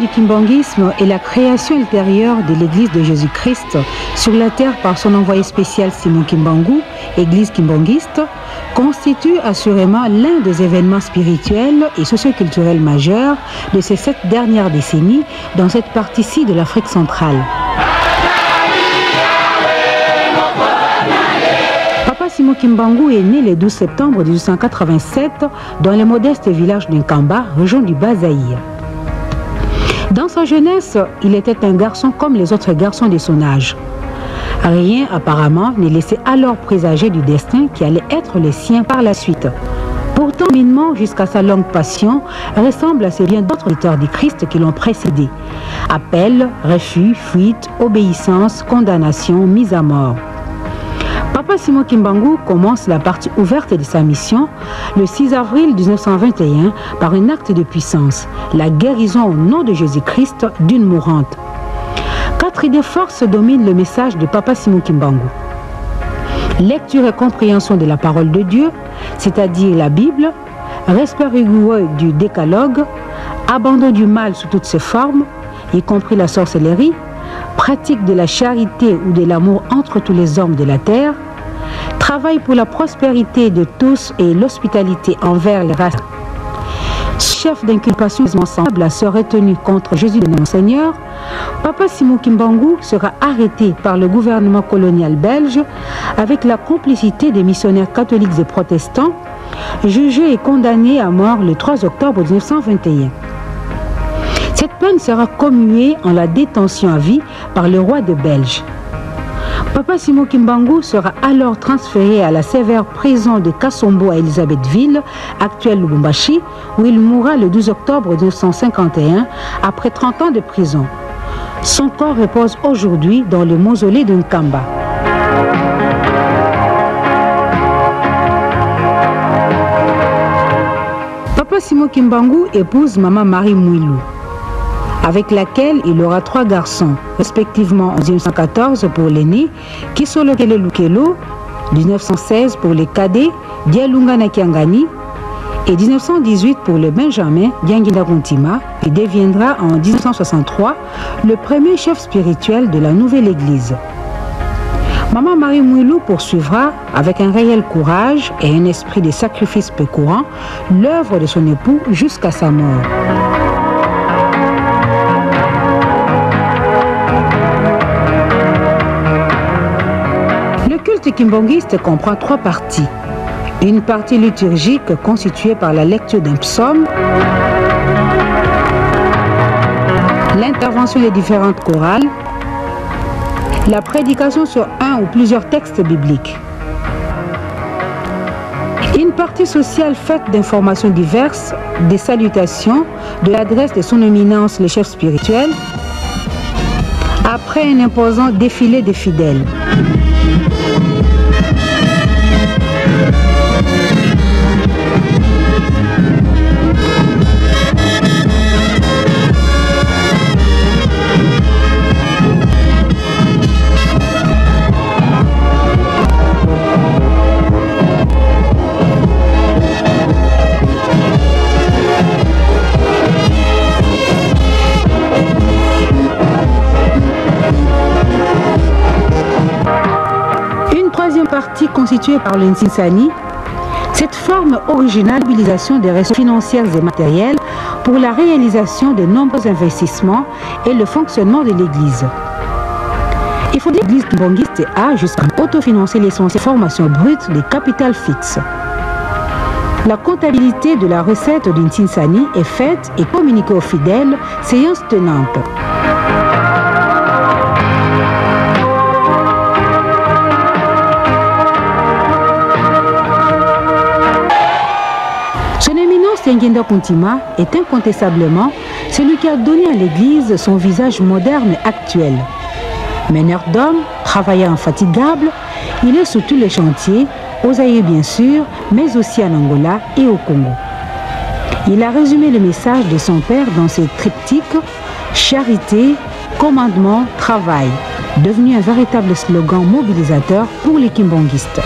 du kimbanguisme est la création ultérieure de l'Église de Jésus-Christ sur la terre par son envoyé spécial Simon Kimbangu, Église kimbanguiste, constitue assurément l'un des événements spirituels et socioculturels majeurs de ces 7 dernières décennies dans cette partie-ci de l'Afrique centrale. Papa Simon Kimbangu est né le 12 septembre 1887 dans le modeste village d'Nkamba, région du Bas-Zaïre. Dans sa jeunesse, il était un garçon comme les autres garçons de son âge. Rien apparemment ne laissait alors présager du destin qui allait être le sien par la suite. Pourtant, minement jusqu'à sa longue passion ressemble à ces bien d'autres leaders du Christ qui l'ont précédé. Appel, refus, fuite, obéissance, condamnation, mise à mort. Papa Simon Kimbangu commence la partie ouverte de sa mission le 6 avril 1921 par un acte de puissance, la guérison au nom de Jésus-Christ d'une mourante. 4 idées forces dominent le message de Papa Simon Kimbangu. Lecture et compréhension de la parole de Dieu, c'est-à-dire la Bible, respect rigoureux du décalogue, abandon du mal sous toutes ses formes, y compris la sorcellerie, pratique de la charité ou de l'amour entre tous les hommes de la terre, travail pour la prospérité de tous et l'hospitalité envers les races. Chef d'inculpation ensemble à se retenir contre Jésus de notre Seigneur, Papa Simon Kimbangu sera arrêté par le gouvernement colonial belge avec la complicité des missionnaires catholiques et protestants, jugé et condamné à mort le 3 octobre 1921. Cette peine sera commuée en la détention à vie par le roi de Belge. Papa Simon Kimbangu sera alors transféré à la sévère prison de Kassombo à Elisabethville, actuelle Lubumbashi, où il mourra le 12 octobre 1951 après 30 ans de prison. Son corps repose aujourd'hui dans le mausolée de Nkamba. Papa Simon Kimbangu épouse Maman Marie Mouilou, avec laquelle il aura 3 garçons, respectivement en 1914 pour l'aîné, Kisolo Kele Lukelo, 1916 pour les cadets, Dialunga Nakiangani, et 1918 pour le Benjamin, Dianginda Kuntima, qui deviendra en 1963 le premier chef spirituel de la nouvelle église. Maman Marie Mouilou poursuivra, avec un réel courage et un esprit de sacrifice peu courant, l'œuvre de son époux jusqu'à sa mort. Le culte kimbanguiste comprend 3 parties. Une partie liturgique constituée par la lecture d'un psaume, l'intervention des différentes chorales, la prédication sur un ou plusieurs textes bibliques. Une partie sociale faite d'informations diverses, des salutations, de l'adresse de son éminence le chef spirituel, après un imposant défilé des fidèles. Partie constituée par le Ntsinsani, cette forme originale de mobilisation des ressources financières et matérielles pour la réalisation de nombreux investissements et le fonctionnement de l'Église. Il faut dire que l'Église kimbanguiste a jusqu'à autofinancer l'essentiel formation brute des capitales fixes. La comptabilité de la recette du Ntsinsani est faite et communiquée aux fidèles, séance tenante. Dianginda Kuntima est incontestablement celui qui a donné à l'Église son visage moderne et actuel. Meneur d'hommes, travailleur infatigable, il est sur tous les chantiers, au Zaïre bien sûr, mais aussi en Angola et au Congo. Il a résumé le message de son père dans ses triptyques « Charité, commandement, travail », devenu un véritable slogan mobilisateur pour les kimbanguistes.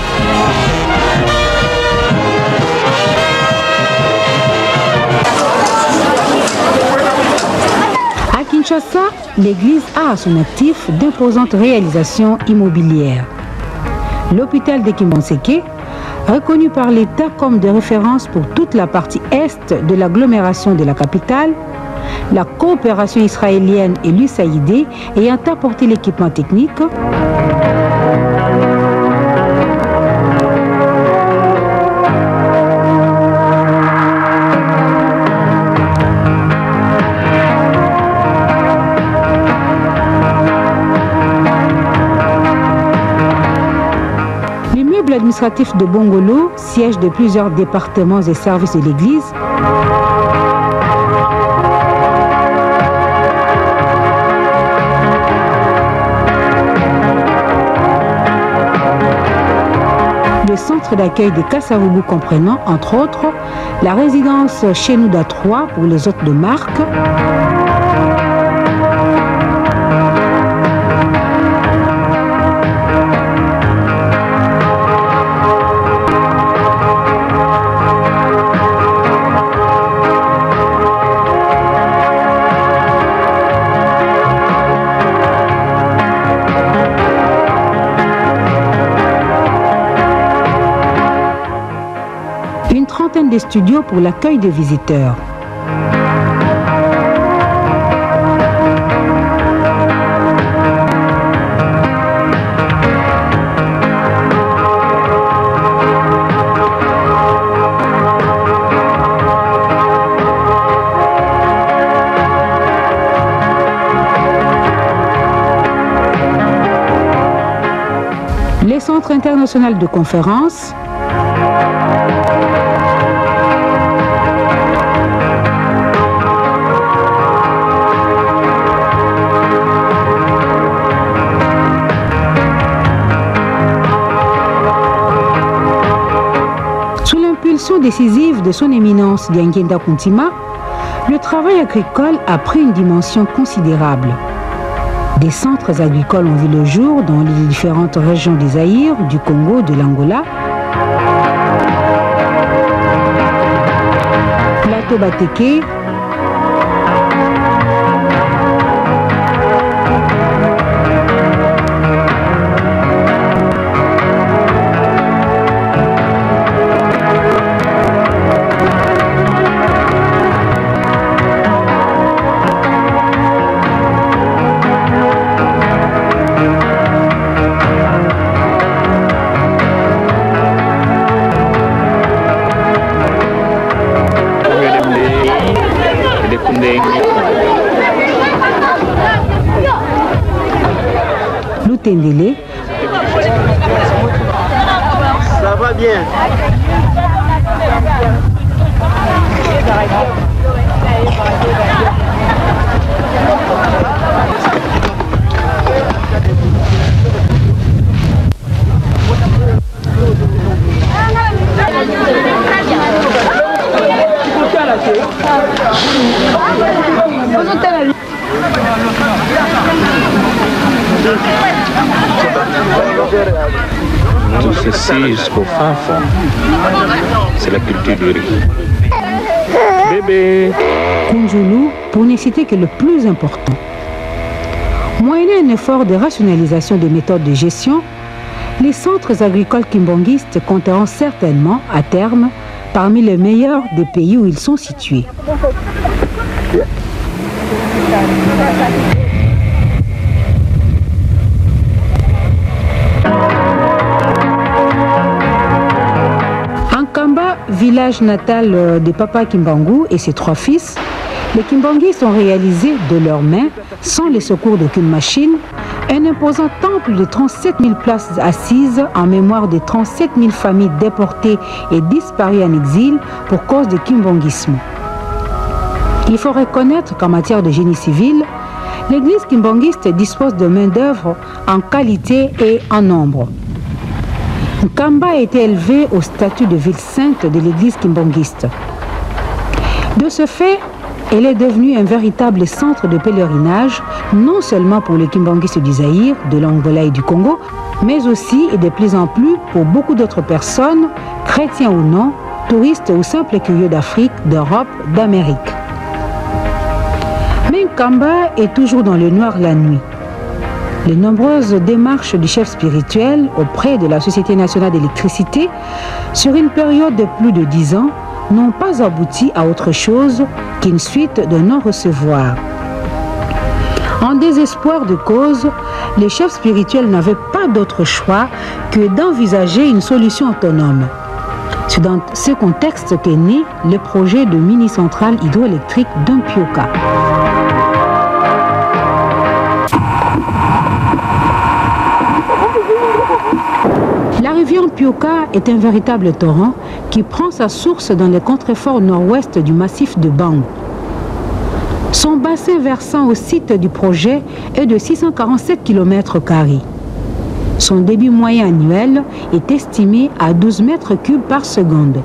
À Kinshasa, l'église a à son actif d'imposantes réalisations immobilières. L'hôpital de Kimbonseke, reconnu par l'État comme de référence pour toute la partie est de l'agglomération de la capitale, la coopération israélienne et l'USAID ayant apporté l'équipement technique, l'immeuble administratif de Bongolo, siège de plusieurs départements et services de l'église, le centre d'accueil de Kassavubu comprenant, entre autres, la résidence Chenouda 3 pour les hôtes de marque, une trentaine de studios pour l'accueil des visiteurs. Les centres internationaux de conférences, décisive de son éminence Diangenda Kuntima, le travail agricole a pris une dimension considérable. Des centres agricoles ont vu le jour dans les différentes régions des Zaïre, du Congo, de l'Angola, Plateau Bateke, Loutendele. Ça va bien. Tout ceci jusqu'au fin fond, c'est la culture du riz. Bébé Kunjulu, pour ne citer que le plus important. Moyennant un effort de rationalisation des méthodes de gestion, les centres agricoles kimbongistes compteront certainement, à terme, parmi les meilleurs des pays où ils sont situés. Village natal de Papa Kimbangu et ses 3 fils, les Kimbongistes ont réalisé de leurs mains, sans le secours d'aucune machine, un imposant temple de 37 000 places assises en mémoire des 37 000 familles déportées et disparues en exil pour cause de kimbongisme. Il faut reconnaître qu'en matière de génie civil, l'église kimbongiste dispose de main-d'œuvre en qualité et en nombre. Nkamba a été élevé au statut de ville sainte de l'église kimbongiste. De ce fait, elle est devenue un véritable centre de pèlerinage, non seulement pour les kimbongistes du Zaïre, de l'Angola et du Congo, mais aussi et de plus en plus pour beaucoup d'autres personnes, chrétiens ou non, touristes ou simples curieux d'Afrique, d'Europe, d'Amérique. Mais Nkamba est toujours dans le noir la nuit. Les nombreuses démarches du chef spirituel auprès de la Société nationale d'électricité sur une période de plus de 10 ans n'ont pas abouti à autre chose qu'une suite de non-recevoir. En désespoir de cause, les chefs spirituels n'avaient pas d'autre choix que d'envisager une solution autonome. C'est dans ce contexte qu'est né le projet de mini-centrale hydroélectrique d'Mpioka. La rivière Mpioka est un véritable torrent qui prend sa source dans les contreforts nord-ouest du massif de Bangu. Son bassin versant au site du projet est de 647 km². Son débit moyen annuel est estimé à 12 mètres cubes par seconde.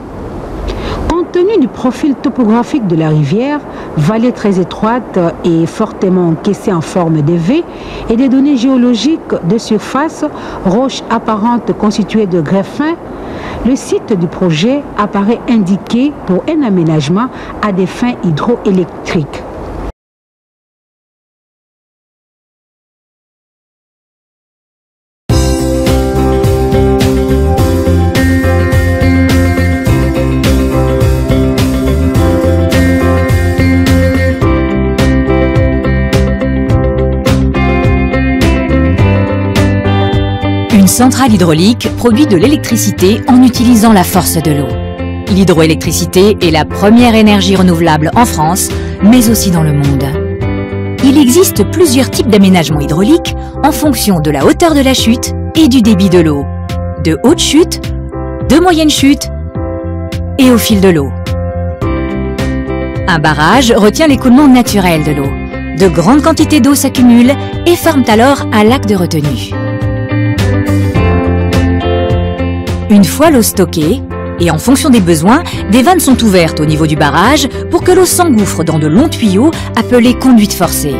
Compte tenu du profil topographique de la rivière, vallée très étroite et fortement encaissée en forme de V, et des données géologiques de surface, roches apparentes constituées de grès fins, le site du projet apparaît indiqué pour un aménagement à des fins hydroélectriques. Une centrale hydraulique produit de l'électricité en utilisant la force de l'eau. L'hydroélectricité est la première énergie renouvelable en France, mais aussi dans le monde. Il existe plusieurs types d'aménagements hydrauliques en fonction de la hauteur de la chute et du débit de l'eau, de haute chute, de moyenne chute et au fil de l'eau. Un barrage retient l'écoulement naturel de l'eau. De grandes quantités d'eau s'accumulent et forment alors un lac de retenue. Une fois l'eau stockée, et en fonction des besoins, des vannes sont ouvertes au niveau du barrage pour que l'eau s'engouffre dans de longs tuyaux appelés conduites forcées.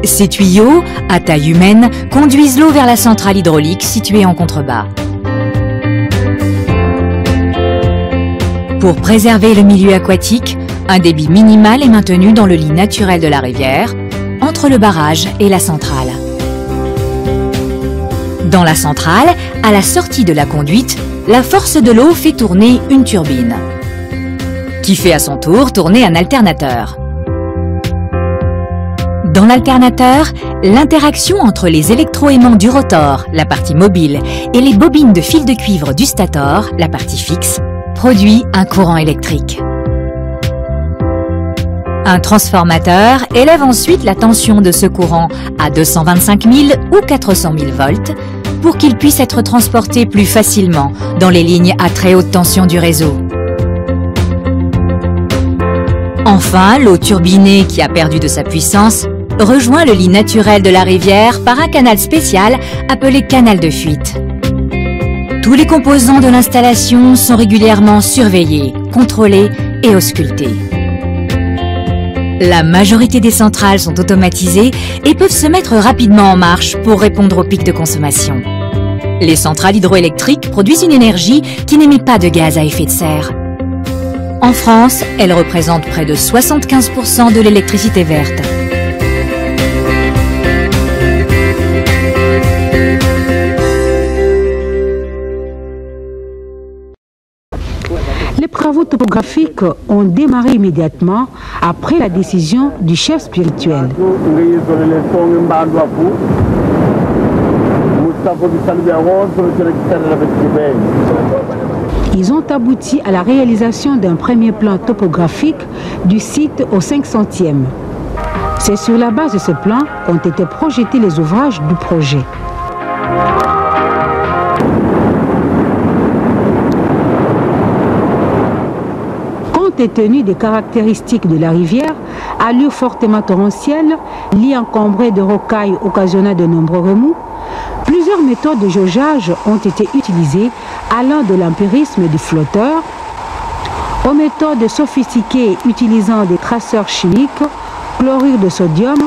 Ces tuyaux, à taille humaine, conduisent l'eau vers la centrale hydraulique située en contrebas. Pour préserver le milieu aquatique, un débit minimal est maintenu dans le lit naturel de la rivière, entre le barrage et la centrale. Dans la centrale, à la sortie de la conduite, la force de l'eau fait tourner une turbine, qui fait à son tour tourner un alternateur. Dans l'alternateur, l'interaction entre les électroaimants du rotor, la partie mobile, et les bobines de fil de cuivre du stator, la partie fixe, produit un courant électrique. Un transformateur élève ensuite la tension de ce courant à 225 000 ou 400 000 volts pour qu'il puisse être transporté plus facilement dans les lignes à très haute tension du réseau. Enfin, l'eau turbinée qui a perdu de sa puissance rejoint le lit naturel de la rivière par un canal spécial appelé canal de fuite. Tous les composants de l'installation sont régulièrement surveillés, contrôlés et auscultés. La majorité des centrales sont automatisées et peuvent se mettre rapidement en marche pour répondre aux pics de consommation. Les centrales hydroélectriques produisent une énergie qui n'émet pas de gaz à effet de serre. En France, elles représentent près de 75% de l'électricité verte. Les travaux topographiques ont démarré immédiatement après la décision du chef spirituel. Ils ont abouti à la réalisation d'un premier plan topographique du site au 500e. C'est sur la base de ce plan qu'ont été projetés les ouvrages du projet. Compte tenu des caractéristiques de la rivière, allure fortement torrentielle, lit encombré de rocailles occasionnant de nombreux remous, plusieurs méthodes de jaugeage ont été utilisées allant de l'empirisme du flotteur aux méthodes sophistiquées utilisant des traceurs chimiques, chlorure de sodium,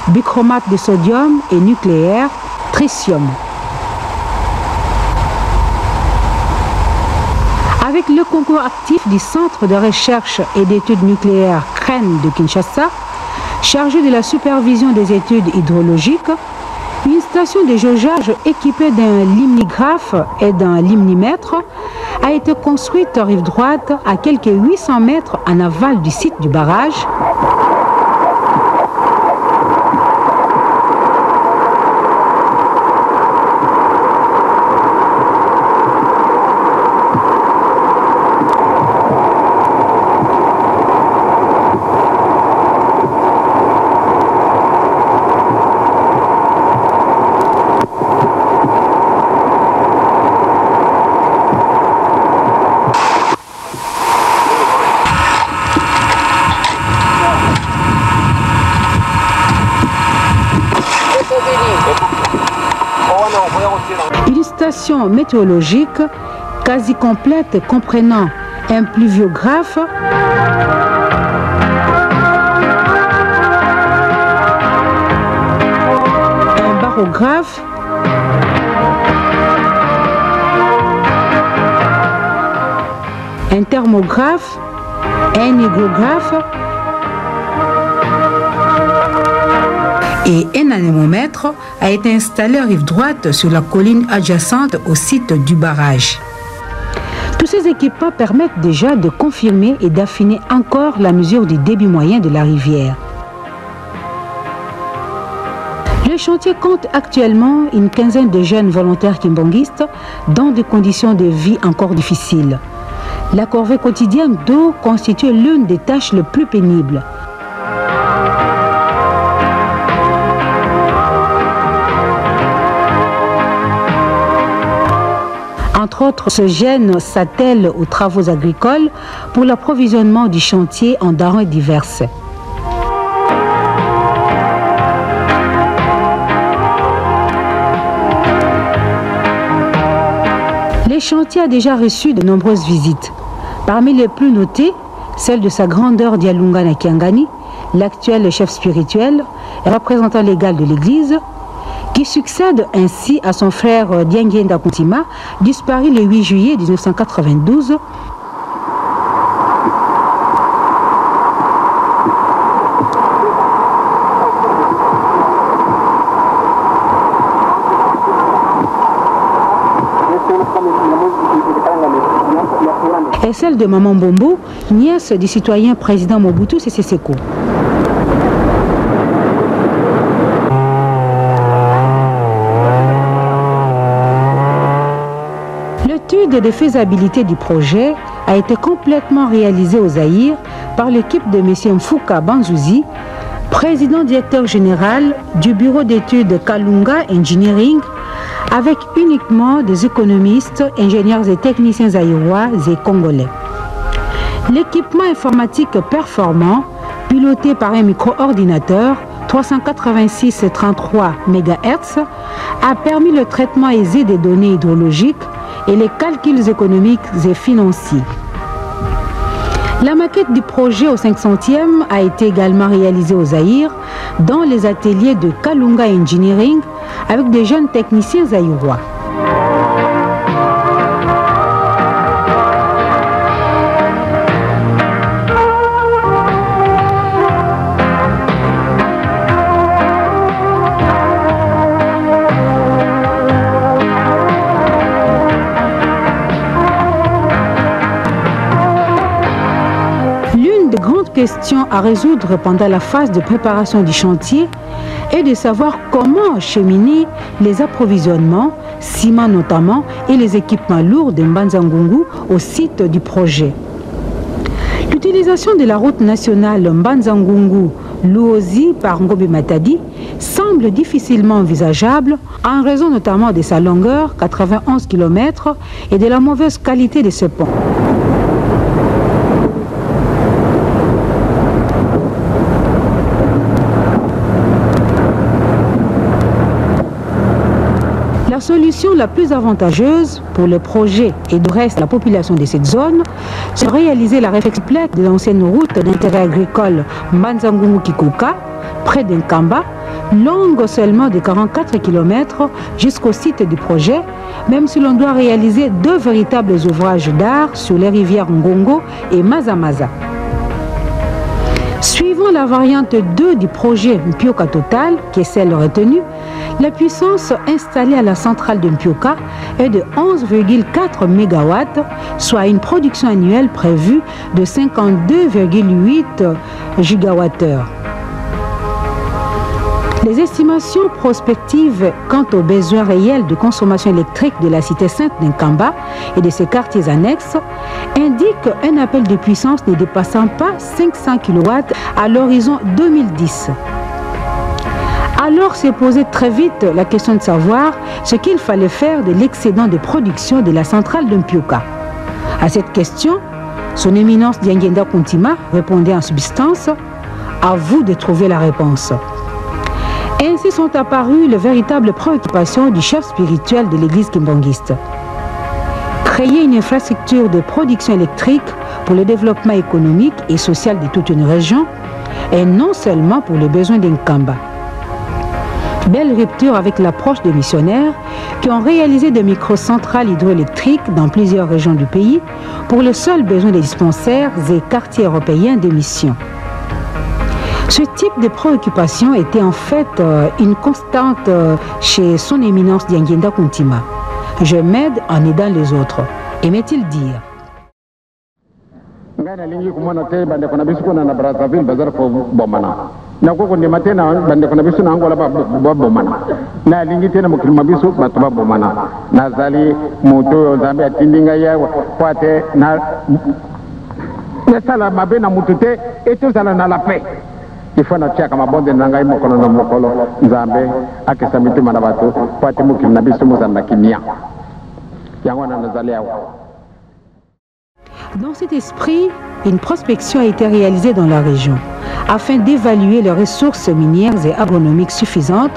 bichromate de sodium et nucléaire, tritium. Avec le concours actif du Centre de recherche et d'études nucléaires CREN de Kinshasa, chargée de la supervision des études hydrologiques, une station de jaugeage équipée d'un limnigraphe et d'un limnimètre a été construite rive droite à quelques 800 mètres en aval du site du barrage. Une station météorologique quasi complète comprenant un pluviographe, un barographe, un thermographe, un hygrographe et un anémomètre a été installé à rive droite sur la colline adjacente au site du barrage. Tous ces équipements permettent déjà de confirmer et d'affiner encore la mesure du débit moyen de la rivière. Le chantier compte actuellement une quinzaine de jeunes volontaires kimbanguistes dans des conditions de vie encore difficiles. La corvée quotidienne d'eau constitue l'une des tâches les plus pénibles. Entre autres, ce jeune s'attelle aux travaux agricoles pour l'approvisionnement du chantier en denrées diverses. Le chantier a déjà reçu de nombreuses visites. Parmi les plus notées, celle de sa grandeur Dialunga Nakiangani, l'actuel chef spirituel et représentant légal de l'Église, qui succède ainsi à son frère Dianguenda Kuntima, disparu le 8 juillet 1992. Et celle de Maman Bombo, nièce du citoyen président Mobutu Sese Seko. L'étude de faisabilité du projet a été complètement réalisée au Zaïre par l'équipe de M. Mfouka Banzouzi, président directeur général du bureau d'études Kalunga Engineering, avec uniquement des économistes, ingénieurs et techniciens zaïrois et congolais. L'équipement informatique performant, piloté par un micro-ordinateur 386-33 MHz, a permis le traitement aisé des données hydrologiques et les calculs économiques et financiers. La maquette du projet au 500e a été également réalisée au Zaïre dans les ateliers de Kalunga Engineering avec des jeunes techniciens zaïrois. Question à résoudre pendant la phase de préparation du chantier est de savoir comment acheminer les approvisionnements, ciment notamment, et les équipements lourds de Mbanza-Ngungu au site du projet. L'utilisation de la route nationale Mbanza-Ngungu-Luozi par Ngobe Matadi semble difficilement envisageable en raison notamment de sa longueur, 91 km, et de la mauvaise qualité de ce pont. La solution la plus avantageuse pour le projet et du reste la population de cette zone, c'est de réaliser la réflexion complète de l'ancienne route d'intérêt agricole Mbanza-Ngungu-Kikuka, près d'Nkamba, longue seulement de 44 km jusqu'au site du projet, même si l'on doit réaliser deux véritables ouvrages d'art sur les rivières Ngongo et Mazamaza. Suivant Utilisant la variante 2 du projet Mpioka Total, qui est celle retenue, la puissance installée à la centrale de Mpioka est de 11,4 MW, soit une production annuelle prévue de 52,8 GWh. Les estimations prospectives quant aux besoins réels de consommation électrique de la cité sainte d'Nkamba et de ses quartiers annexes indiquent un appel de puissance ne dépassant pas 500 kW à l'horizon 2010. Alors s'est posée très vite la question de savoir ce qu'il fallait faire de l'excédent de production de la centrale de Mpioka. À cette question, son éminence Diangenda Kuntima répondait en substance « À vous de trouver la réponse ». Ainsi sont apparues les véritables préoccupations du chef spirituel de l'église kimbanguiste. Créer une infrastructure de production électrique pour le développement économique et social de toute une région et non seulement pour les besoins d'Nkamba. Belle rupture avec l'approche des missionnaires qui ont réalisé des microcentrales hydroélectriques dans plusieurs régions du pays pour les seuls besoins des dispensaires et quartiers européens de mission. Ce type de préoccupation était en fait une constante chez son éminence Diangenda Kuntima. Je m'aide en aidant les autres, aimait-il dire. Il faut na kama bonde nangai mokolo na mokolo nzambe akisamiti manabato pati mukimna bisu muzanda kimia yangwana nazalia. Dans cet esprit, une prospection a été réalisée dans la région afin d'évaluer les ressources minières et agronomiques suffisantes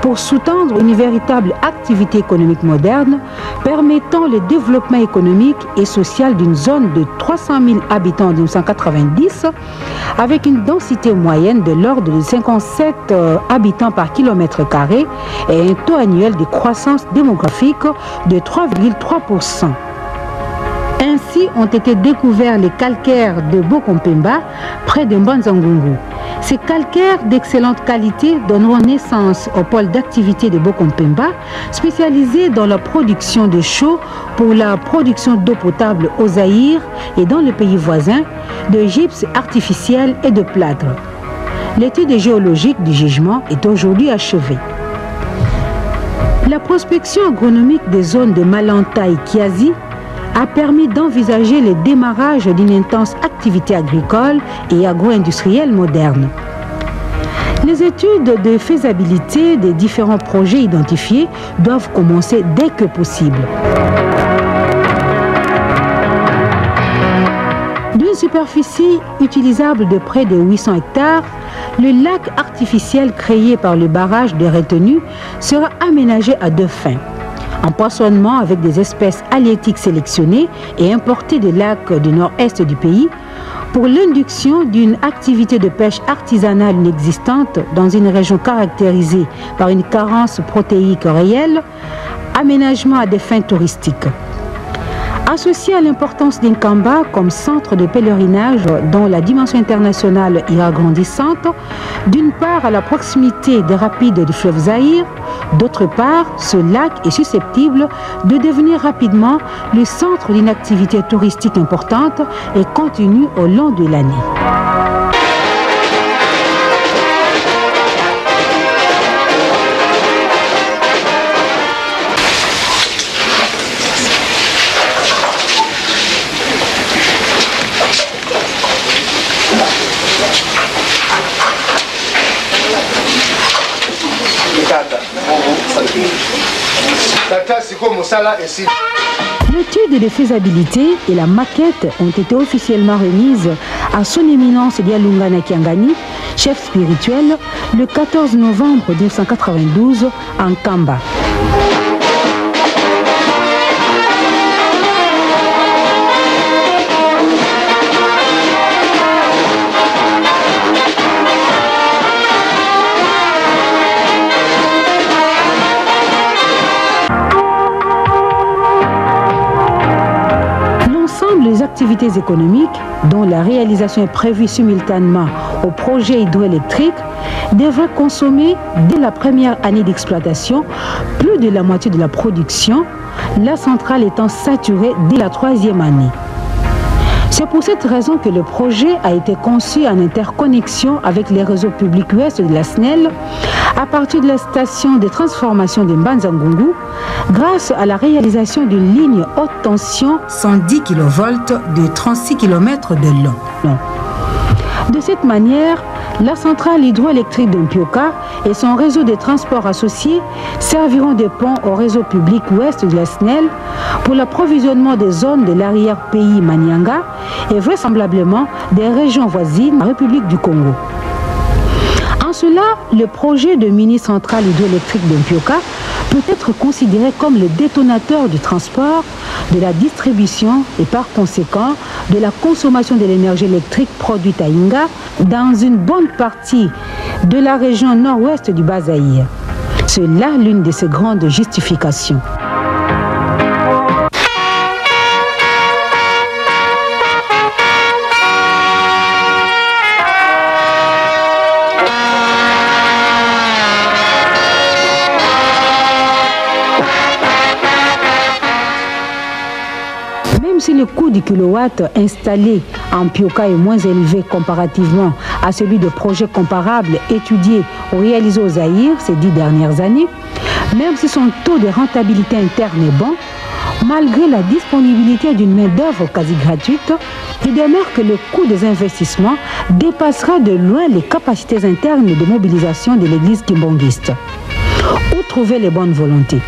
pour sous-tendre une véritable activité économique moderne permettant le développement économique et social d'une zone de 300 000 habitants en 1990 avec une densité moyenne de l'ordre de 57 habitants par kilomètre carré et un taux annuel de croissance démographique de 3,3%. Ainsi ont été découverts les calcaires de Bokompemba près de Mbanzangungu. Ces calcaires d'excellente qualité donneront naissance au pôle d'activité de Bokompemba, spécialisé dans la production de chaux pour la production d'eau potable au Zaïre et dans les pays voisins, de gypse artificiel et de plâtre. L'étude géologique du jugement est aujourd'hui achevée. La prospection agronomique des zones de Malanta et Kiazi a permis d'envisager le démarrage d'une intense activité agricole et agro-industrielle moderne. Les études de faisabilité des différents projets identifiés doivent commencer dès que possible. D'une superficie utilisable de près de 800 hectares, le lac artificiel créé par le barrage de retenue sera aménagé à deux fins. En poissonnement avec des espèces halieutiques sélectionnées et importées des lacs du nord-est du pays, pour l'induction d'une activité de pêche artisanale inexistante dans une région caractérisée par une carence protéique réelle, aménagement à des fins touristiques. Associé à l'importance d'Nkamba comme centre de pèlerinage dont la dimension internationale ira grandissante, d'une part à la proximité des rapides du fleuve Zaïre, d'autre part, ce lac est susceptible de devenir rapidement le centre d'une activité touristique importante et continue au long de l'année. L'étude de faisabilité et la maquette ont été officiellement remises à son éminence Dialungana Kiangani, chef spirituel, le 14 novembre 1992 en Kamba. les activités économiques, dont la réalisation est prévue simultanément au projet hydroélectrique, devrait consommer dès la première année d'exploitation plus de la moitié de la production, la centrale étant saturée dès la 3e année. C'est pour cette raison que le projet a été conçu en interconnexion avec les réseaux publics ouest de la SNEL à partir de la station de transformation de Mbanza-Ngungu grâce à la réalisation d'une ligne haute tension 110 kV de 36 km de long. De cette manière, la centrale hydroélectrique de Mpioka et son réseau de transport associés serviront de pont au réseau public ouest de la SNEL pour l'approvisionnement des zones de l'arrière-pays Manianga et vraisemblablement des régions voisines de la République du Congo. En cela, le projet de mini-centrale hydroélectrique de Mpioka peut être considéré comme le détonateur du transport, de la distribution et par conséquent de la consommation de l'énergie électrique produite à Inga dans une bonne partie de la région nord-ouest du Bas-Zaïre. C'est là l'une de ses grandes justifications. Même si le coût du kilowatt installé en Mpioka est moins élevé comparativement à celui de projets comparables étudiés ou réalisés au Zaïre ces 10 dernières années, même si son taux de rentabilité interne est bon, malgré la disponibilité d'une main-d'œuvre quasi gratuite, il demeure que le coût des investissements dépassera de loin les capacités internes de mobilisation de l'église kimbangiste. Où trouver les bonnes volontés?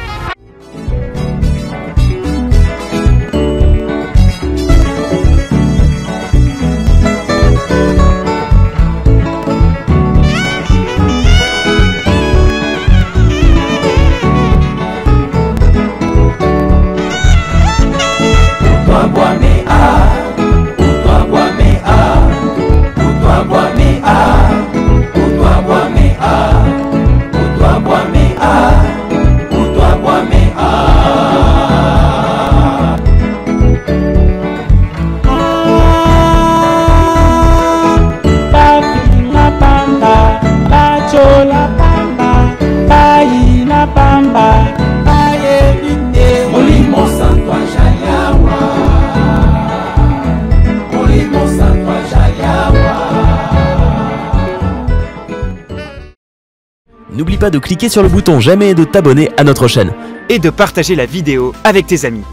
N'oublie pas de cliquer sur le bouton j'aime et de t'abonner à notre chaîne. Et de partager la vidéo avec tes amis.